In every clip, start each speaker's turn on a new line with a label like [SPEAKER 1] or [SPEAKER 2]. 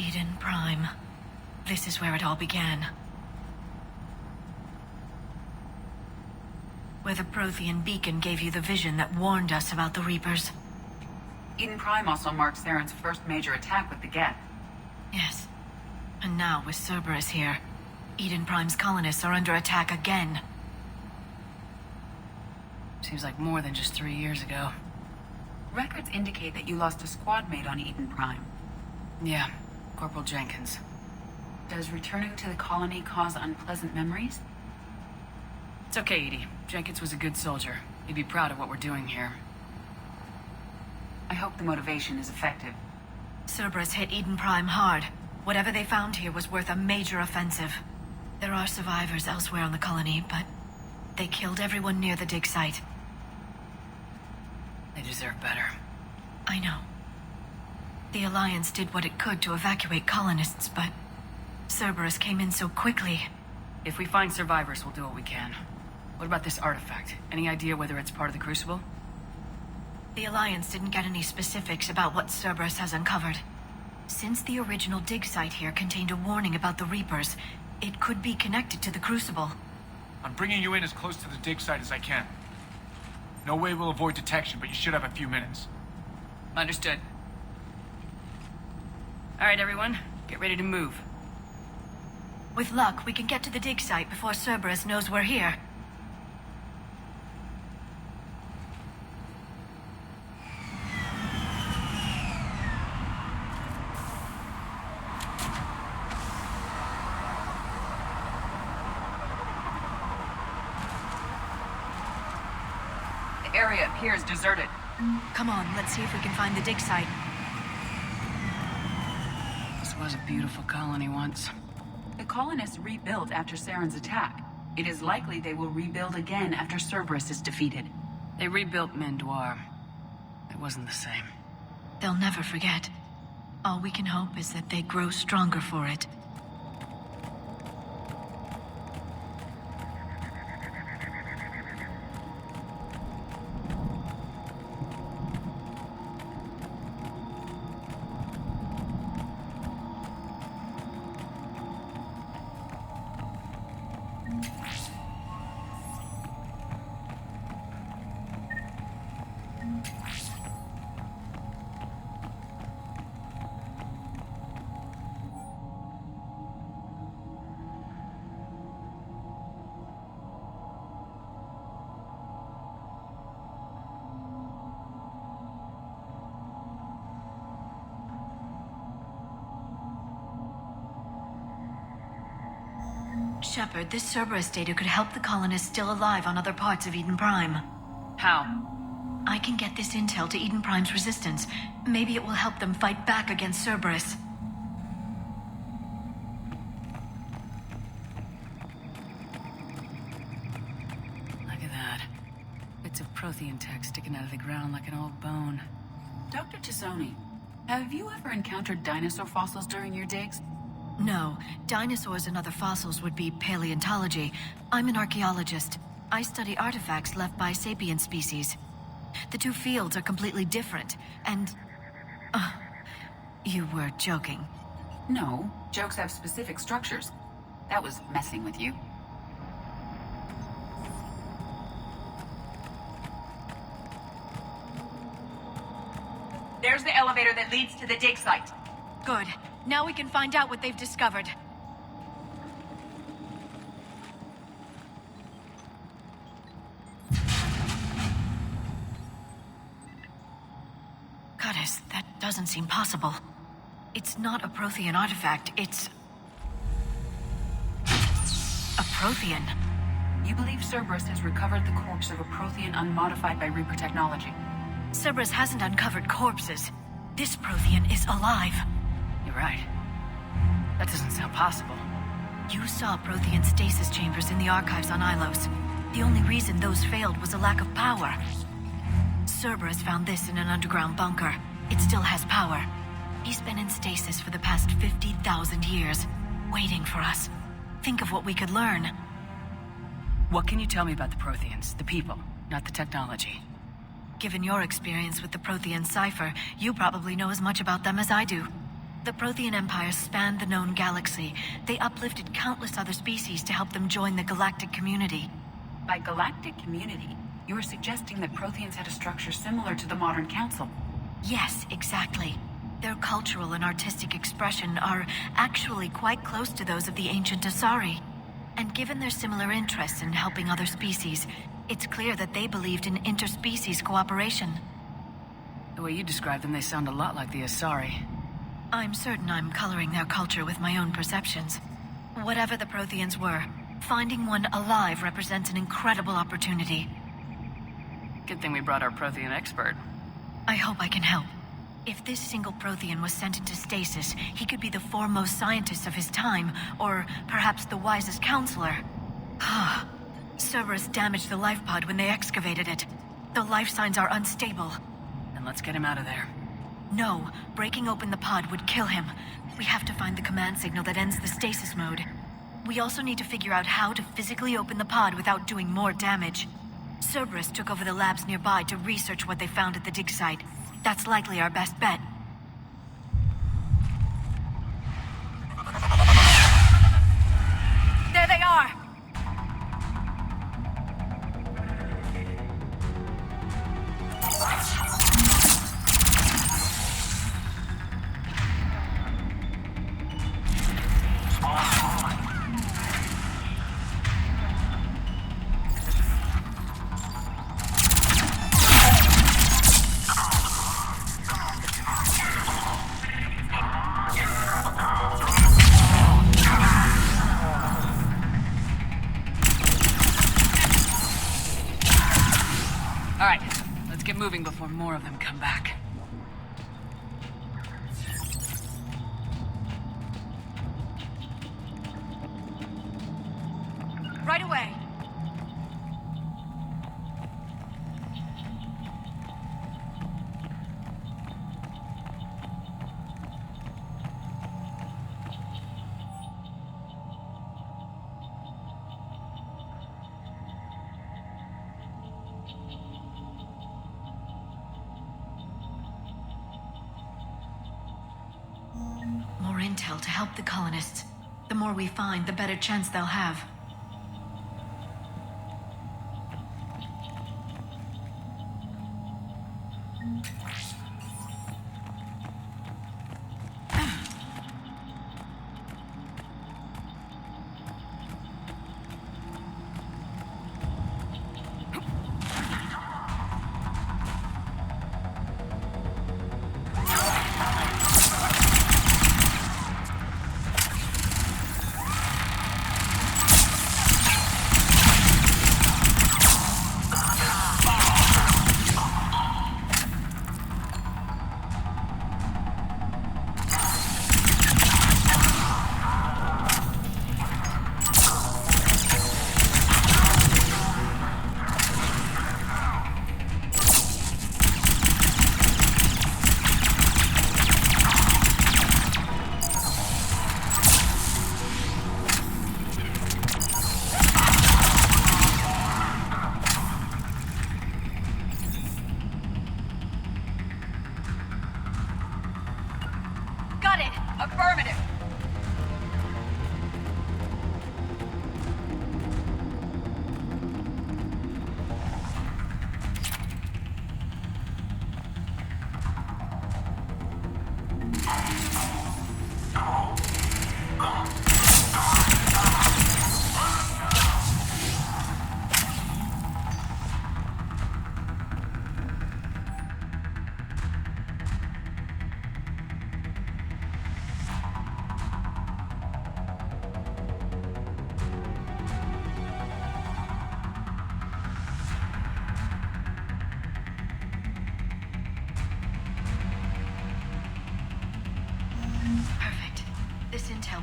[SPEAKER 1] Eden Prime. This is where it all began. Where the Prothean beacon gave you the vision that warned us about the Reapers.
[SPEAKER 2] Eden Prime also marks Theron's first major attack with the Geth.
[SPEAKER 1] Yes. And now, with Cerberus here, Eden Prime's colonists are under attack again.
[SPEAKER 3] Seems like more than just 3 years ago.
[SPEAKER 2] Records indicate that you lost a squad mate on Eden Prime.
[SPEAKER 3] Yeah, Corporal Jenkins.
[SPEAKER 2] Does returning to the colony cause unpleasant memories?
[SPEAKER 3] It's okay, Edie. Jenkins was a good soldier. He'd be proud of what we're doing here.
[SPEAKER 2] I hope the motivation is effective.
[SPEAKER 1] Cerberus hit Eden Prime hard. Whatever they found here was worth a major offensive. There are survivors elsewhere on the colony, but they killed everyone near the dig site.
[SPEAKER 3] They deserve better.
[SPEAKER 1] I know. The Alliance did what it could to evacuate colonists, but Cerberus came in so quickly.
[SPEAKER 3] If we find survivors, we'll do what we can. What about this artifact? Any idea whether it's part of the Crucible?
[SPEAKER 1] The Alliance didn't get any specifics about what Cerberus has uncovered. Since the original dig site here contained a warning about the Reapers, it could be connected to the Crucible.
[SPEAKER 4] I'm bringing you in as close to the dig site as I can. No way we'll avoid detection, but you should have a few minutes.
[SPEAKER 3] Understood. All right, everyone. Get ready to move.
[SPEAKER 1] With luck, we can get to the dig site before Cerberus knows we're here.
[SPEAKER 2] The area appears deserted.
[SPEAKER 1] Come on, let's see if we can find the dig site.
[SPEAKER 3] This was a beautiful colony once.
[SPEAKER 2] The colonists rebuilt after Saren's attack. It is likely they will rebuild again after Cerberus is defeated.
[SPEAKER 3] They rebuilt Mendoir. It wasn't the same.
[SPEAKER 1] They'll never forget. All we can hope is that they grow stronger for it. Shepard, this Cerberus data could help the colonists still alive on other parts of Eden Prime.
[SPEAKER 3] How?
[SPEAKER 1] I can get this intel to Eden Prime's resistance. Maybe it will help them fight back against Cerberus.
[SPEAKER 3] Look at that. Bits of Prothean tech sticking out of the ground like an old bone.
[SPEAKER 2] Dr. Tassoni, have you ever encountered dinosaur fossils during your digs?
[SPEAKER 1] No, dinosaurs and other fossils would be paleontology. I'm an archaeologist. I study artifacts left by sapient species. The two fields are completely different, and... you were joking.
[SPEAKER 2] No, jokes have specific structures. That was messing with you. There's the elevator that leads to the dig site.
[SPEAKER 1] Good. Now we can find out what they've discovered. Goddess, that doesn't seem possible. It's not a Prothean artifact, it's... a Prothean.
[SPEAKER 2] You believe Cerberus has recovered the corpse of a Prothean unmodified by Reaper technology?
[SPEAKER 1] Cerberus hasn't uncovered corpses. This Prothean is alive.
[SPEAKER 3] You're right. That doesn't sound possible.
[SPEAKER 1] You saw Prothean stasis chambers in the archives on Ilos. The only reason those failed was a lack of power. Cerberus found this in an underground bunker. It still has power. He's been in stasis for the past 50,000 years, waiting for us. Think of what we could learn.
[SPEAKER 3] What can you tell me about the Protheans, the people, not the technology?
[SPEAKER 1] Given your experience with the Prothean cipher, you probably know as much about them as I do. The Prothean Empire spanned the known galaxy. They uplifted countless other species to help them join the galactic community.
[SPEAKER 2] By galactic community, you are suggesting that Protheans had a structure similar to the modern council.
[SPEAKER 1] Yes, exactly. Their cultural and artistic expression are actually quite close to those of the ancient Asari. And given their similar interests in helping other species, it's clear that they believed in interspecies cooperation.
[SPEAKER 3] The way you describe them, they sound a lot like the Asari.
[SPEAKER 1] I'm certain I'm coloring their culture with my own perceptions. Whatever the Protheans were, finding one alive represents an incredible opportunity.
[SPEAKER 3] Good thing we brought our Prothean expert.
[SPEAKER 1] I hope I can help. If this single Prothean was sent into stasis, he could be the foremost scientist of his time, or perhaps the wisest counselor. Cerberus damaged the life pod when they excavated it. The life signs are unstable.
[SPEAKER 3] Then let's get him out of there.
[SPEAKER 1] No, breaking open the pod would kill him. We have to find the command signal that ends the stasis mode. We also need to figure out how to physically open the pod without doing more damage. Cerberus took over the labs nearby to research what they found at the dig site. That's likely our best bet. There they are!
[SPEAKER 3] Moving before more of them come back.
[SPEAKER 1] Right away. More intel to help the colonists. The more we find, the better chance they'll have.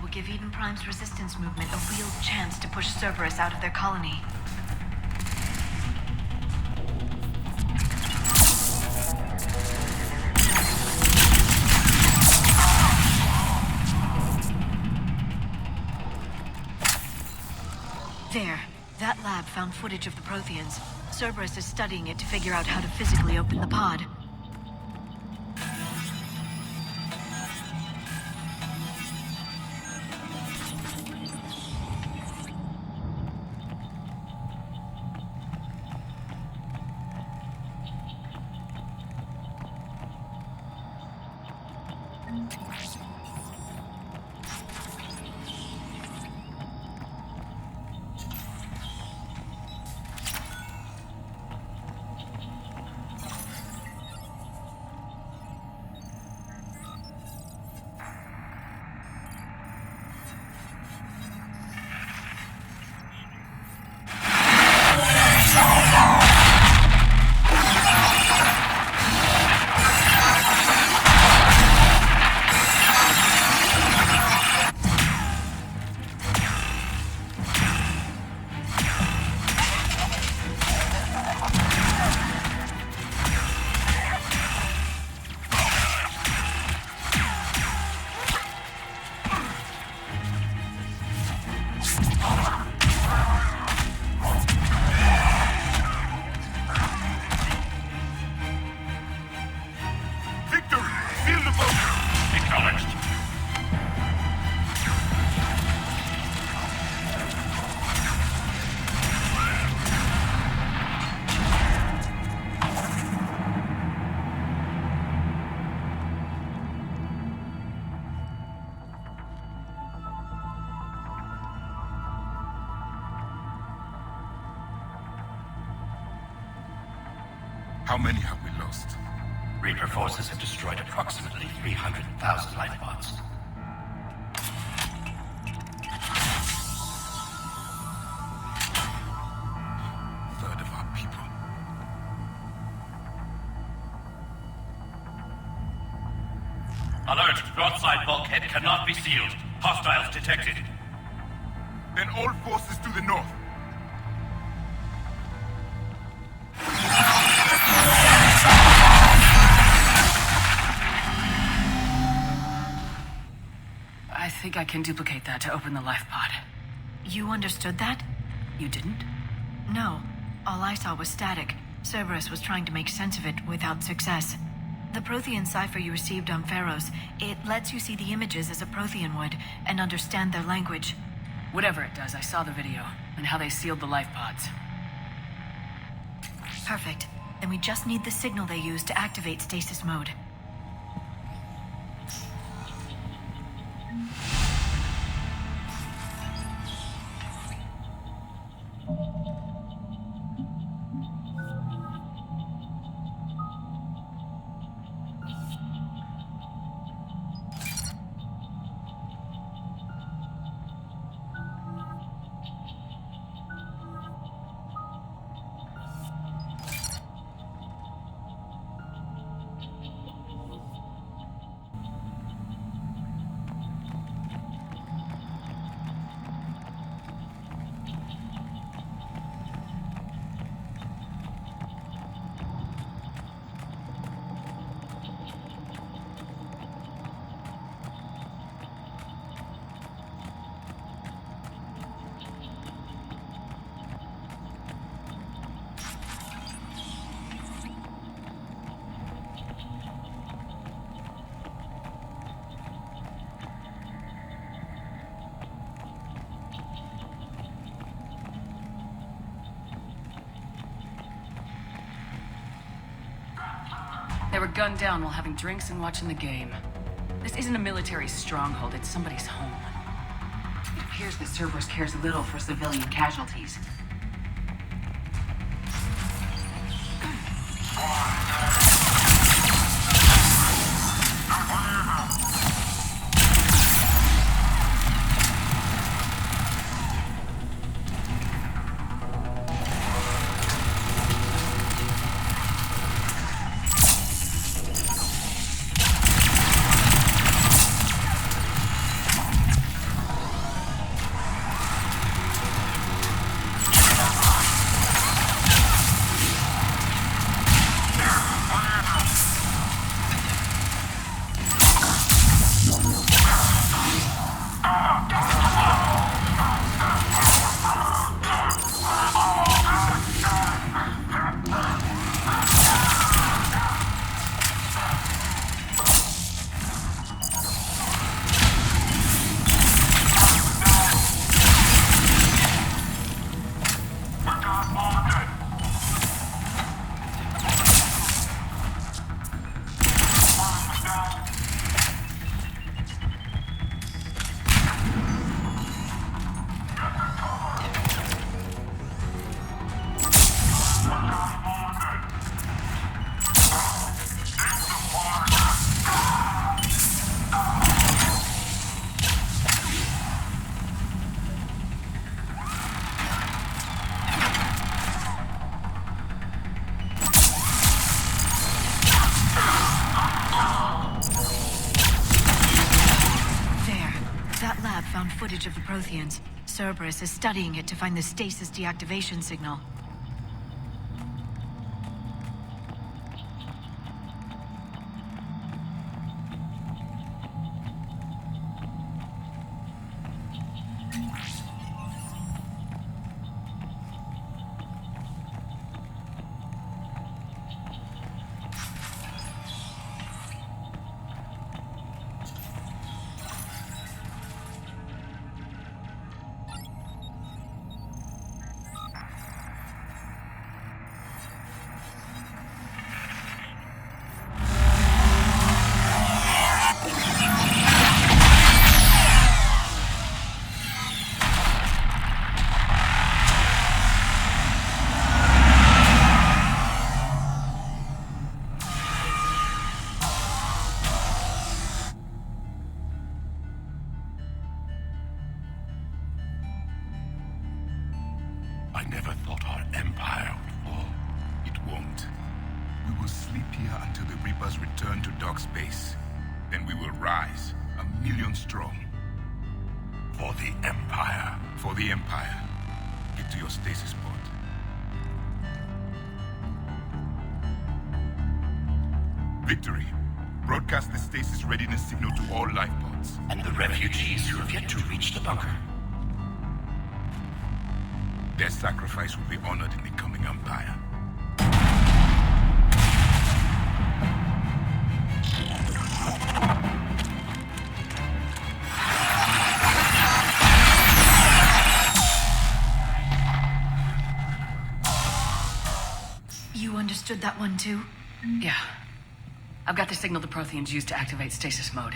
[SPEAKER 1] Will give Eden Prime's resistance movement a real chance to push Cerberus out of their colony. There. That lab found footage of the Protheans. Cerberus is studying it to figure out how to physically open the pod.
[SPEAKER 5] How many have we lost?
[SPEAKER 6] Reaper forces have destroyed approximately 300,000 life pods.
[SPEAKER 5] Third of our people.
[SPEAKER 6] Alert! Broadside bulkhead cannot be sealed. Hostiles detected.
[SPEAKER 5] Then all forces to the north.
[SPEAKER 3] I think I can duplicate that to open the life pod.
[SPEAKER 1] You understood that?
[SPEAKER 3] You didn't?
[SPEAKER 1] No. All I saw was static. Cerberus was trying to make sense of it without success. The Prothean cipher you received on Pharaohs, it lets you see the images as a Prothean would, and understand their language.
[SPEAKER 3] Whatever it does, I saw the video, and how they sealed the life pods.
[SPEAKER 1] Perfect. Then we just need the signal they use to activate stasis mode.
[SPEAKER 3] They were gunned down while having drinks and watching the game. This isn't a military stronghold, it's somebody's home.
[SPEAKER 2] It appears that Cerberus cares little for civilian casualties.
[SPEAKER 1] That lab found footage of the Protheans. Cerberus is studying it to find the stasis deactivation signal.
[SPEAKER 5] I never thought our empire would fall. It won't. We will sleep here until the Reapers return to dock space. Then we will rise, 1,000,000 strong. For the Empire. For the Empire. Get to your stasis pod. Victory. Broadcast the stasis readiness signal to all life pods.
[SPEAKER 6] And the refugees who have yet to reach the bunker.
[SPEAKER 5] Their sacrifice will be honored in the coming Empire.
[SPEAKER 1] You understood that one too?
[SPEAKER 3] Yeah. I've got the signal the Protheans used to activate stasis mode.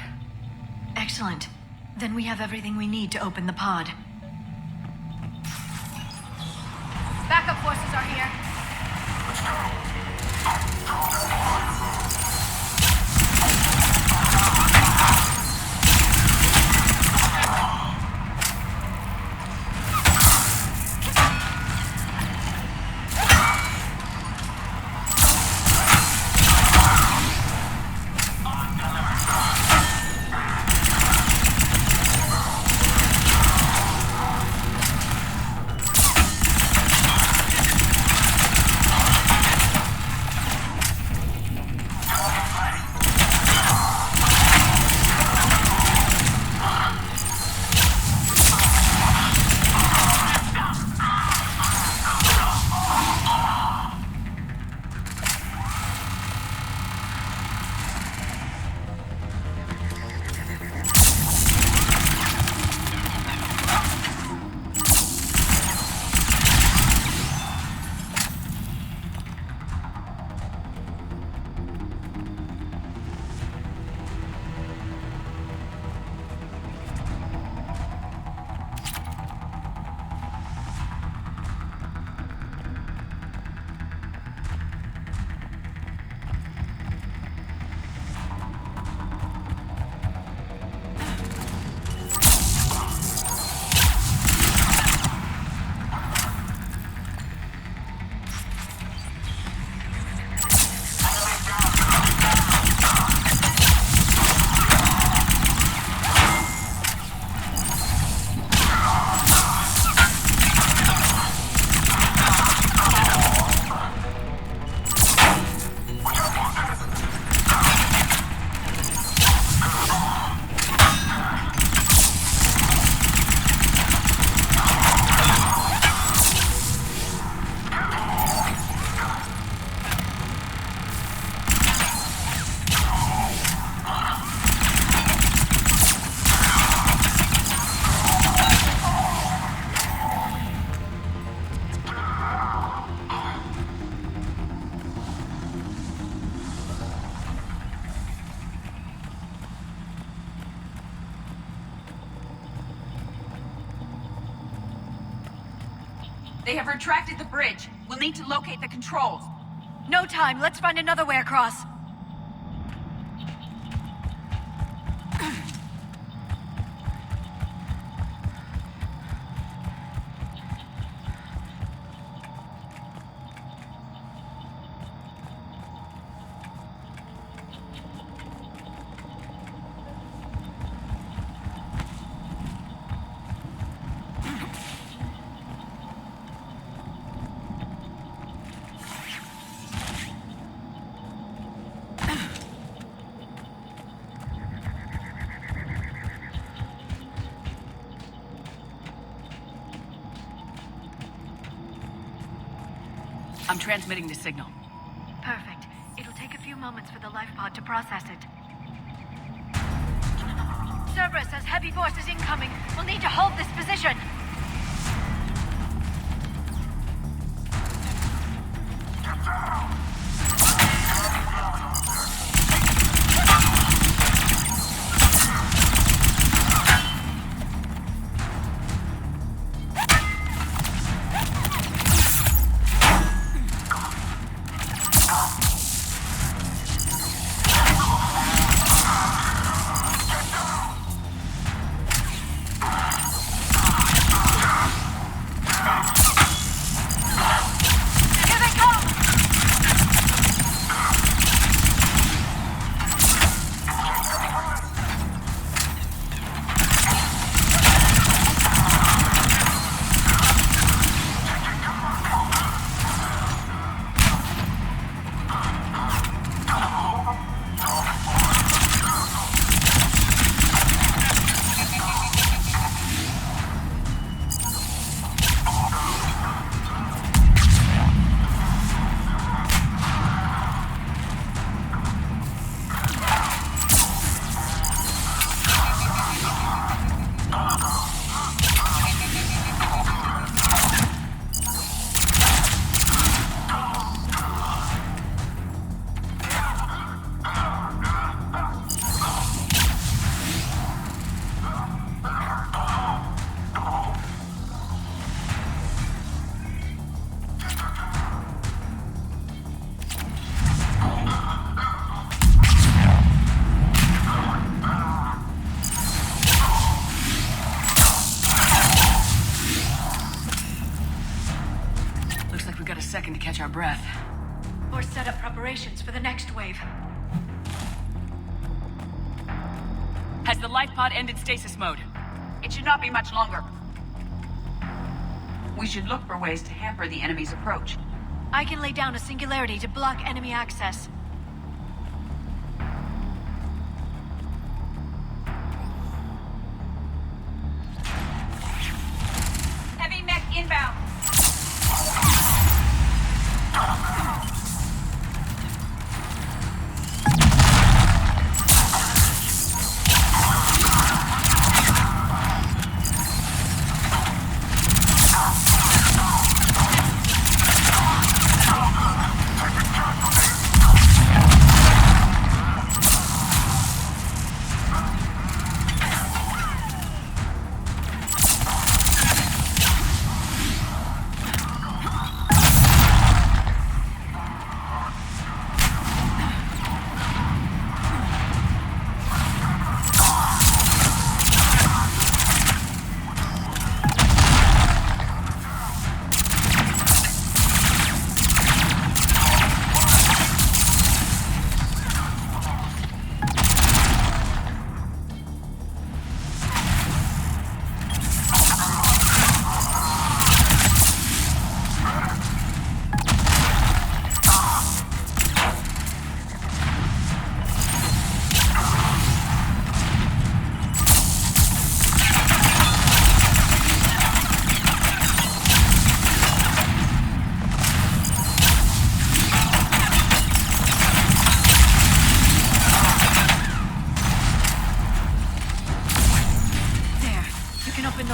[SPEAKER 1] Excellent. Then we have everything we need to open the pod.
[SPEAKER 7] Backup forces are here.
[SPEAKER 2] They have retracted the bridge. We'll need to locate the controls.
[SPEAKER 1] No time. Let's find another way across.
[SPEAKER 3] I'm transmitting the signal.
[SPEAKER 1] Perfect. It'll take a few moments for the life pod to process it. Cerberus has heavy forces incoming. We'll need to hold this position.
[SPEAKER 3] Second to catch our breath.
[SPEAKER 1] Or set up preparations for the next wave.
[SPEAKER 3] Has the life pod ended stasis mode?
[SPEAKER 2] It should not be much longer. We should look for ways to hamper the enemy's approach.
[SPEAKER 1] I can lay down a singularity to block enemy access.
[SPEAKER 2] Heavy mech inbound.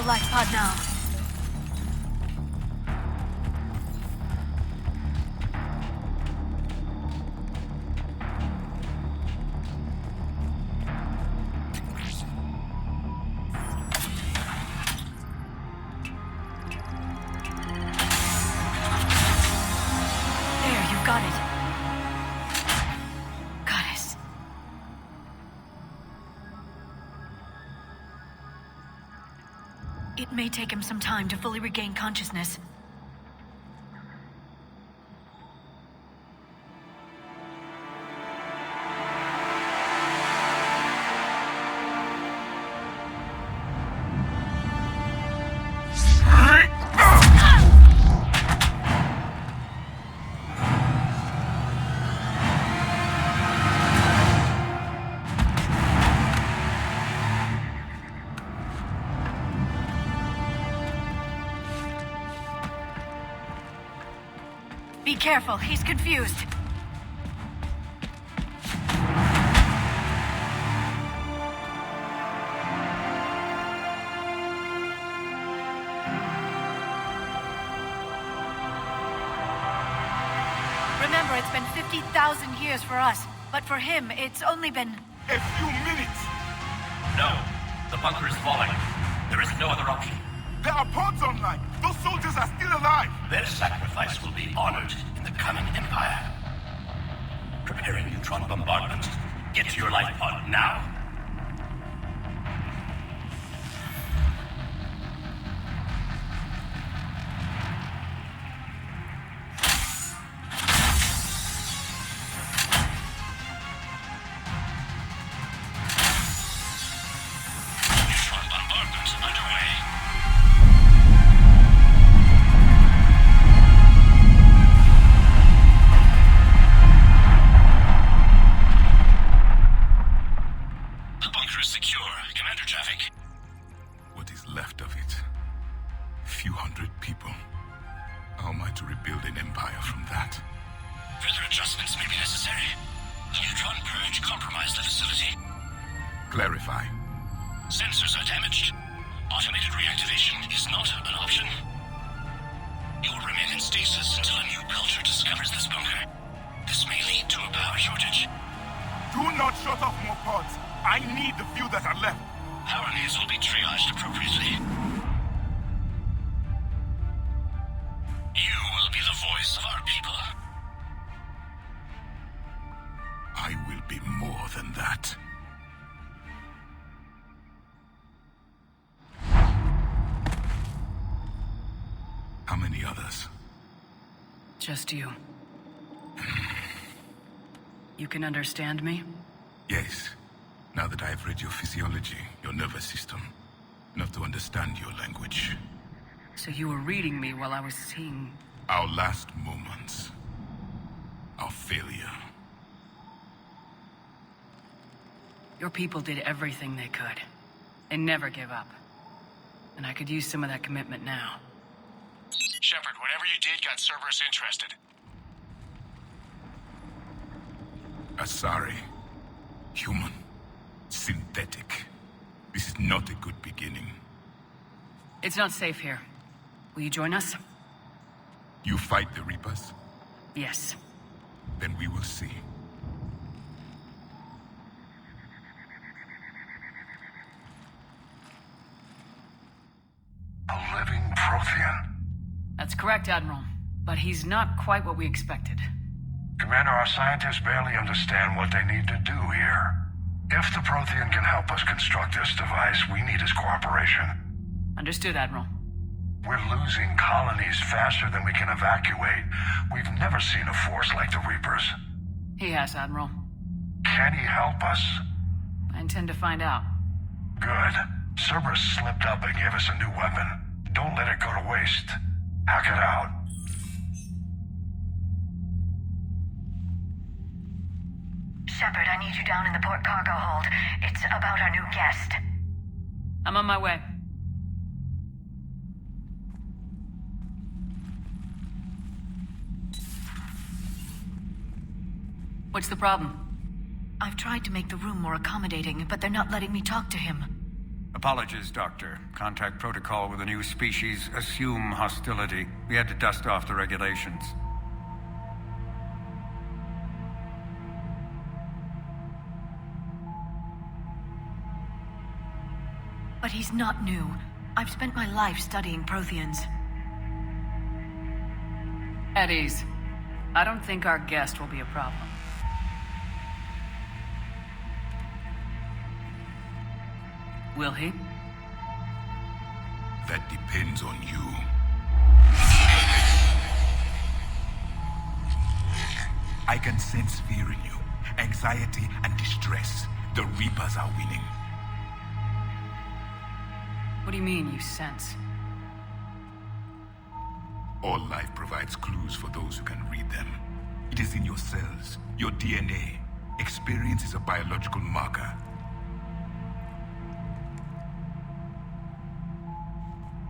[SPEAKER 1] life pod now. There, you got it. Goddess. It may take him some time to fully regain consciousness. Be careful, he's confused. Remember, it's been 50,000 years for us, but for him, it's only been...
[SPEAKER 5] A few minutes!
[SPEAKER 6] No. The bunker is falling. There is no other option.
[SPEAKER 5] There are pods online! Those soldiers are still alive!
[SPEAKER 6] Their sacrifice will be honored in the coming Empire. Preparing neutron bombardment. Get to your life pod now.
[SPEAKER 5] Clarify.
[SPEAKER 6] Sensors are damaged. Automated reactivation is not an option. You will remain in stasis until a new culture discovers this bunker. This may lead to a power shortage.
[SPEAKER 5] Do not shut off more pods. I need the few that are left.
[SPEAKER 6] Power needs will be triaged appropriately. You will be the voice of our people.
[SPEAKER 5] I will be more than that. How many others?
[SPEAKER 3] Just you. You can understand me?
[SPEAKER 5] Yes. Now that I've read your physiology, your nervous system, enough to understand your language.
[SPEAKER 3] So you were reading me while I was seeing...
[SPEAKER 5] Our last moments. Our failure.
[SPEAKER 3] Your people did everything they could. They never gave up. And I could use some of that commitment now.
[SPEAKER 4] Shepard, whatever you did got Cerberus interested.
[SPEAKER 5] Asari. Human. Synthetic. This is not a good beginning.
[SPEAKER 3] It's not safe here. Will you join us?
[SPEAKER 5] You fight the Reapers?
[SPEAKER 3] Yes.
[SPEAKER 5] Then we will see.
[SPEAKER 8] A living Prothean?
[SPEAKER 3] That's correct, Admiral. But he's not quite what we expected.
[SPEAKER 8] Commander, our scientists barely understand what they need to do here. If the Prothean can help us construct this device, we need his cooperation.
[SPEAKER 3] Understood, Admiral.
[SPEAKER 8] We're losing colonies faster than we can evacuate. We've never seen a force like the Reapers.
[SPEAKER 3] He has, Admiral.
[SPEAKER 8] Can he help us?
[SPEAKER 3] I intend to find out.
[SPEAKER 8] Good. Cerberus slipped up and gave us a new weapon. Don't let it go to waste. Hack it out.
[SPEAKER 1] Shepard, I need you down in the port cargo hold. It's about our new guest.
[SPEAKER 3] I'm on my way. What's the problem?
[SPEAKER 1] I've tried to make the room more accommodating, but they're not letting me talk to him.
[SPEAKER 9] Apologies, Doctor. Contact protocol with a new species. Assume hostility. We had to dust off the regulations.
[SPEAKER 1] But he's not new. I've spent my life studying Protheans.
[SPEAKER 3] At ease. I don't think our guest will be a problem. Will he?
[SPEAKER 5] That depends on you. I can sense fear in you, anxiety and distress. The Reapers are winning.
[SPEAKER 3] What do you mean, you sense?
[SPEAKER 5] All life provides clues for those who can read them. It is in your cells, your DNA. Experience is a biological marker.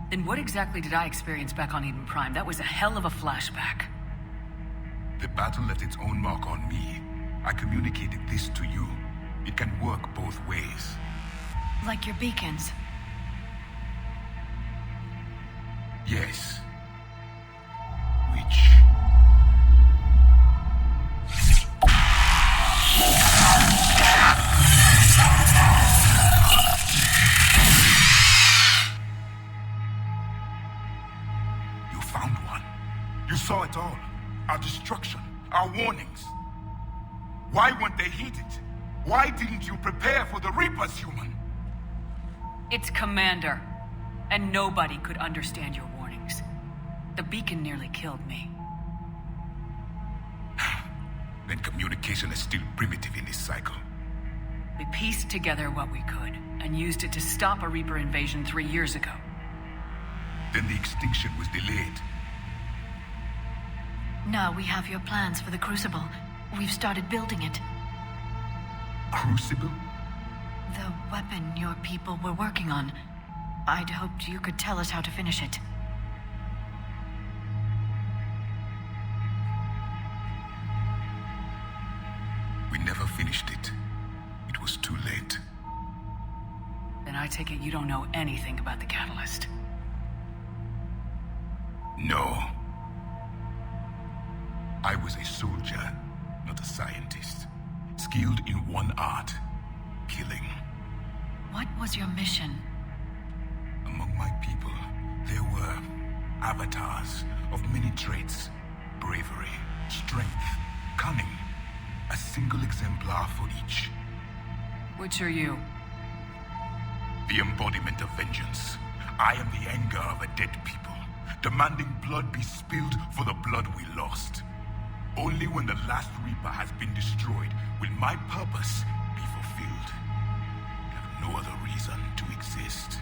[SPEAKER 3] Then what exactly did I experience back on Eden Prime? That was a hell of a flashback.
[SPEAKER 5] The battle left its own mark on me. I communicated this to you. It can work both ways.
[SPEAKER 1] Like your beacons.
[SPEAKER 5] Yes. Which... You found one. You saw it all. Our destruction. Our warnings. Why weren't they heeded? Why didn't you prepare for the Reapers, human?
[SPEAKER 3] It's Commander. And nobody could understand your warnings. The beacon nearly killed me.
[SPEAKER 5] Then communication is still primitive in this cycle.
[SPEAKER 3] We pieced together what we could, and used it to stop a Reaper invasion 3 years ago.
[SPEAKER 5] Then the extinction was delayed.
[SPEAKER 1] Now we have your plans for the Crucible. We've started building it.
[SPEAKER 5] Crucible?
[SPEAKER 1] The weapon your people were working on. I'd hoped you could tell us how to finish it.
[SPEAKER 5] We never finished it. It was too late.
[SPEAKER 3] Then I take it you don't know anything about the catalyst.
[SPEAKER 5] No. I was a soldier, not a scientist. Skilled in one art, killing.
[SPEAKER 1] What was your mission?
[SPEAKER 5] Among my people, there were avatars of many traits. Bravery, strength, cunning. A single exemplar for each.
[SPEAKER 3] Which are you?
[SPEAKER 5] The embodiment of vengeance. I am the anger of a dead people, demanding blood be spilled for the blood we lost. Only when the last Reaper has been destroyed will my purpose be fulfilled. I have no other reason to exist.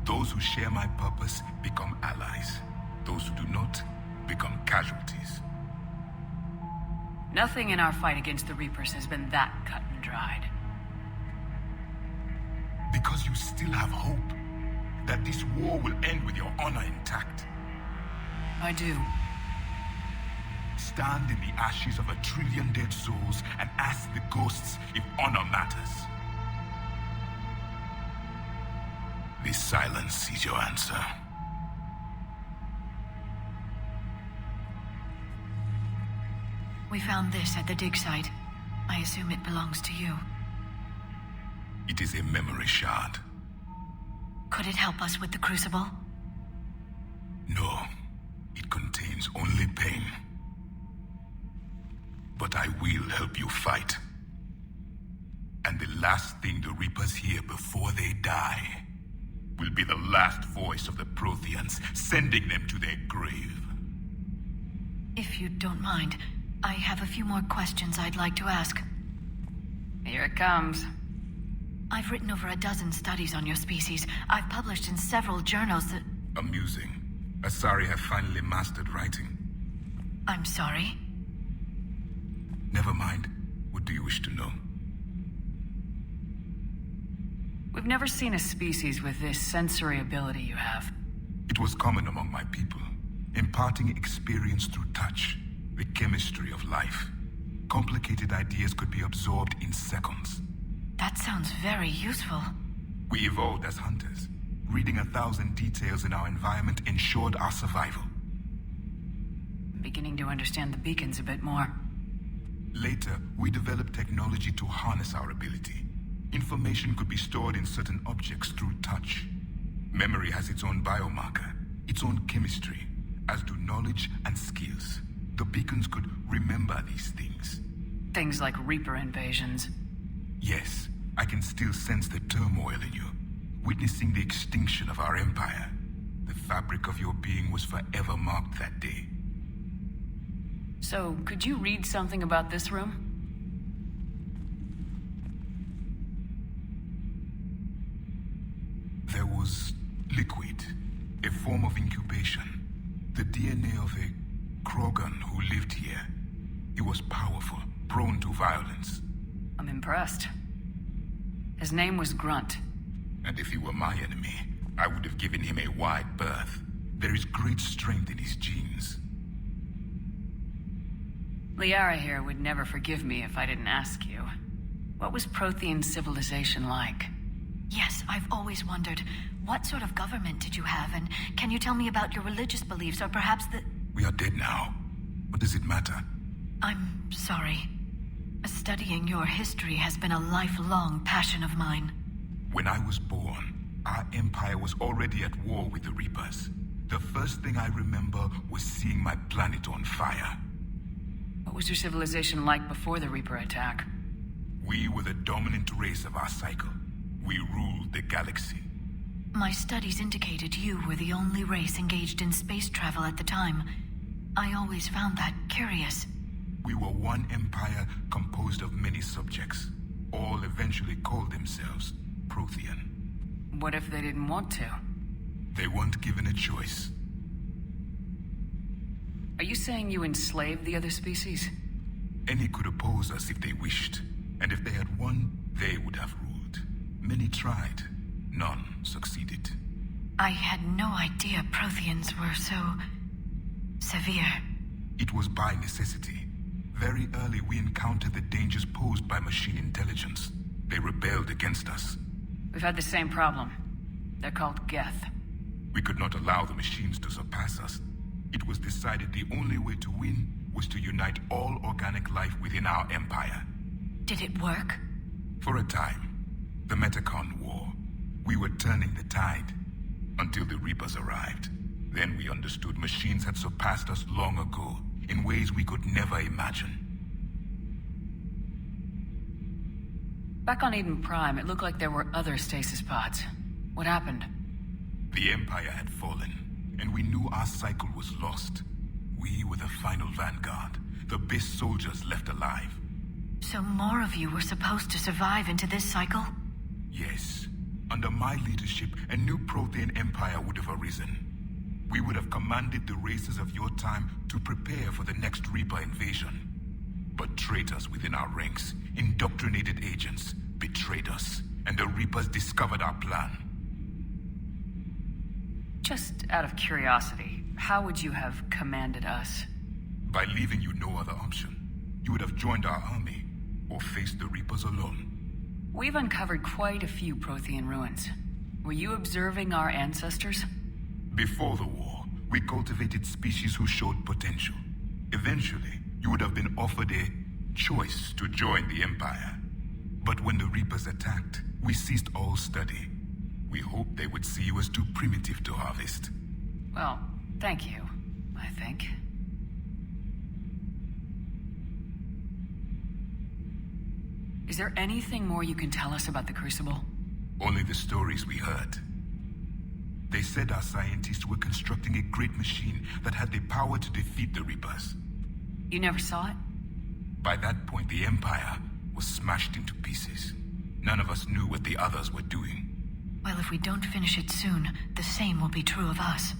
[SPEAKER 5] Those who share my purpose become allies. Those who do not become casualties.
[SPEAKER 3] Nothing in our fight against the Reapers has been that cut and dried.
[SPEAKER 5] Because you still have hope that this war will end with your honor intact.
[SPEAKER 3] I do.
[SPEAKER 5] Stand in the ashes of 1 trillion dead souls and ask the ghosts if honor matters. This silence is your answer.
[SPEAKER 1] We found this at the dig site. I assume it belongs to you.
[SPEAKER 5] It is a memory shard.
[SPEAKER 1] Could it help us with the Crucible?
[SPEAKER 5] No, it contains only pain. But I will help you fight. And the last thing the Reapers hear before they die will be the last voice of the Protheans, sending them to their grave.
[SPEAKER 1] If you don't mind, I have a few more questions I'd like to ask.
[SPEAKER 3] Here it comes.
[SPEAKER 1] I've written over 12 studies on your species. I've published in several journals that...
[SPEAKER 5] Amusing. Asari have finally mastered writing.
[SPEAKER 1] I'm sorry?
[SPEAKER 5] Never mind. What do you wish to know?
[SPEAKER 3] We've never seen a species with this sensory ability you have.
[SPEAKER 5] It was common among my people, imparting experience through touch, the chemistry of life. Complicated ideas could be absorbed in seconds.
[SPEAKER 1] That sounds very useful.
[SPEAKER 5] We evolved as hunters. Reading 1,000 details in our environment ensured our survival.
[SPEAKER 3] I'm beginning to understand the beacons a bit more.
[SPEAKER 5] Later, we developed technology to harness our ability. Information could be stored in certain objects through touch. Memory has its own biomarker, its own chemistry, as do knowledge and skills. The beacons could remember these things.
[SPEAKER 3] Things like Reaper invasions.
[SPEAKER 5] Yes, I can still sense the turmoil in you, witnessing the extinction of our empire. The fabric of your being was forever marked that day.
[SPEAKER 3] So, could you read something about this room?
[SPEAKER 5] There was liquid, a form of incubation. The DNA of a Krogan who lived here. He was powerful, prone to violence.
[SPEAKER 3] I'm impressed. His name was Grunt.
[SPEAKER 5] And if he were my enemy, I would have given him a wide berth. There is great strength in his genes.
[SPEAKER 3] Liara here would never forgive me if I didn't ask you. What was Prothean civilization like?
[SPEAKER 1] Yes, I've always wondered, what sort of government did you have, and can you tell me about your religious beliefs, or perhaps the...
[SPEAKER 5] We are dead now. What does it matter?
[SPEAKER 1] I'm sorry. Studying your history has been a lifelong passion of mine.
[SPEAKER 5] When I was born, our empire was already at war with the Reapers. The first thing I remember was seeing my planet on fire.
[SPEAKER 3] What was your civilization like before the Reaper attack?
[SPEAKER 5] We were the dominant race of our cycle. We ruled the galaxy.
[SPEAKER 1] My studies indicated you were the only race engaged in space travel at the time. I always found that curious.
[SPEAKER 5] We were one empire composed of many subjects. All eventually called themselves Prothean.
[SPEAKER 3] What if they didn't want to?
[SPEAKER 5] They weren't given a choice.
[SPEAKER 3] Are you saying you enslaved the other species?
[SPEAKER 5] Any could oppose us if they wished. And if they had won, they would have ruled. Many tried. None succeeded.
[SPEAKER 1] I had no idea Protheans were so... severe.
[SPEAKER 5] It was by necessity. Very early we encountered the dangers posed by machine intelligence. They rebelled against us.
[SPEAKER 3] We've had the same problem. They're called Geth.
[SPEAKER 5] We could not allow the machines to surpass us. It was decided the only way to win was to unite all organic life within our empire.
[SPEAKER 1] Did it work?
[SPEAKER 5] For a time. The Metacon War. We were turning the tide. Until the Reapers arrived. Then we understood machines had surpassed us long ago, in ways we could never imagine.
[SPEAKER 3] Back on Eden Prime, it looked like there were other stasis pods. What happened?
[SPEAKER 5] The Empire had fallen, and we knew our cycle was lost. We were the final vanguard, the best soldiers left alive.
[SPEAKER 1] So more of you were supposed to survive into this cycle?
[SPEAKER 5] Yes. Under my leadership, a new Prothean Empire would have arisen. We would have commanded the races of your time to prepare for the next Reaper invasion. But traitors within our ranks, indoctrinated agents, betrayed us, and the Reapers discovered our plan.
[SPEAKER 3] Just out of curiosity, how would you have commanded us?
[SPEAKER 5] By leaving you no other option. You would have joined our army, or faced the Reapers alone.
[SPEAKER 3] We've uncovered quite a few Prothean ruins. Were you observing our ancestors?
[SPEAKER 5] Before the war, we cultivated species who showed potential. Eventually, you would have been offered a choice to join the Empire. But when the Reapers attacked, we ceased all study. We hoped they would see you as too primitive to harvest.
[SPEAKER 3] Well, thank you, I think. Is there anything more you can tell us about the Crucible?
[SPEAKER 5] Only the stories we heard. They said our scientists were constructing a great machine that had the power to defeat the Reapers.
[SPEAKER 3] You never saw it?
[SPEAKER 5] By that point, the Empire was smashed into pieces. None of us knew what the others were doing.
[SPEAKER 1] Well, if we don't finish it soon, the same will be true of us.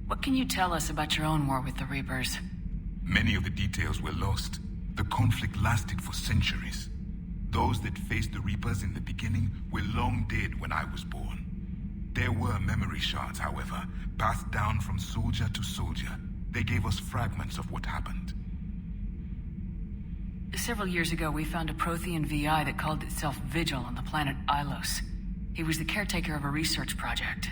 [SPEAKER 3] What can you tell us about your own war with the Reapers?
[SPEAKER 5] Many of the details were lost. The conflict lasted for centuries. Those that faced the Reapers in the beginning were long dead when I was born. There were memory shards, however, passed down from soldier to soldier. They gave us fragments of what happened.
[SPEAKER 3] Several years ago, we found a Prothean VI that called itself Vigil on the planet Ilos. He was the caretaker of a research project.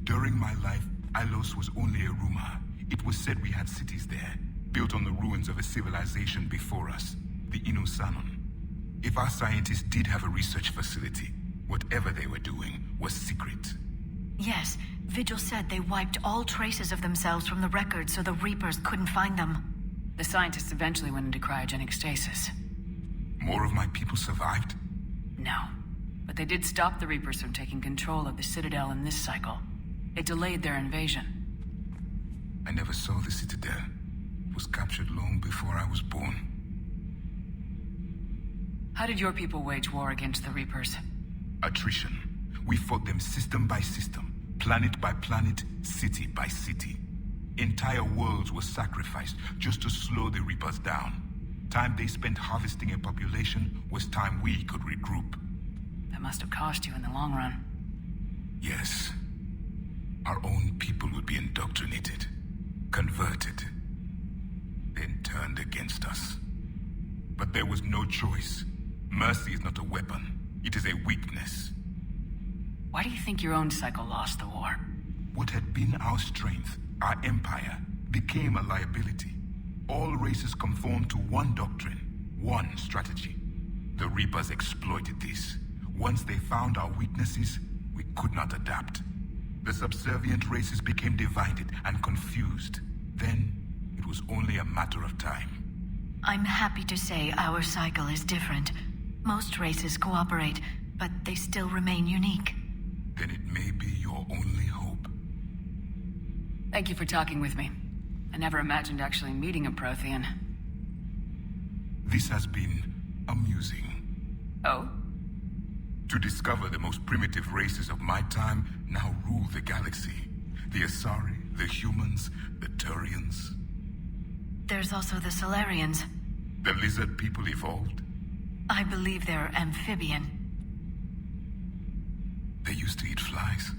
[SPEAKER 5] During my life, Ilos was only a rumor. It was said we had cities there, built on the ruins of a civilization before us, the Inosanon. If our scientists did have a research facility, whatever they were doing was secret.
[SPEAKER 1] Yes, Vigil said they wiped all traces of themselves from the records so the Reapers couldn't find them.
[SPEAKER 3] The scientists eventually went into cryogenic stasis.
[SPEAKER 5] More of my people survived?
[SPEAKER 3] No, but they did stop the Reapers from taking control of the Citadel in this cycle. It delayed their invasion.
[SPEAKER 5] I never saw the Citadel. It was captured long before I was born.
[SPEAKER 3] How did your people wage war against the Reapers?
[SPEAKER 5] Attrition. We fought them system by system, planet by planet, city by city. Entire worlds were sacrificed just to slow the Reapers down. time they spent harvesting a population was time we could regroup.
[SPEAKER 3] That must have cost you in the long run.
[SPEAKER 5] Yes. Our own people would be indoctrinated, converted, then turned against us. But there was no choice. Mercy is not a weapon. It is a weakness.
[SPEAKER 3] Why do you think your own cycle lost the war?
[SPEAKER 5] What had been our strength, our empire, became a liability. All races conformed to one doctrine, one strategy. The Reapers exploited this. Once they found our weaknesses, we could not adapt. The subservient races became divided and confused. Then, it was only a matter of time.
[SPEAKER 1] I'm happy to say our cycle is different. Most races cooperate, but they still remain unique.
[SPEAKER 5] Then it may be your only hope.
[SPEAKER 3] Thank you for talking with me. I never imagined actually meeting a Prothean.
[SPEAKER 5] This has been amusing.
[SPEAKER 3] Oh?
[SPEAKER 5] To discover the most primitive races of my time now rule the galaxy. The Asari, the humans, the Turians.
[SPEAKER 1] There's also the Solarians.
[SPEAKER 5] The lizard people evolved.
[SPEAKER 1] I believe they're amphibian.
[SPEAKER 5] They used to eat flies.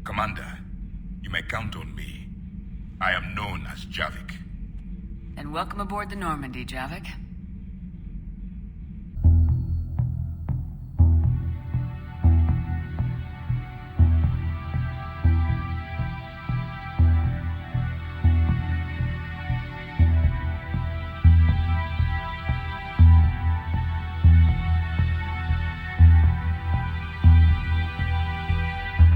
[SPEAKER 5] Commander, you may count on me. I am known as Javik.
[SPEAKER 3] And welcome aboard the Normandy, Javik.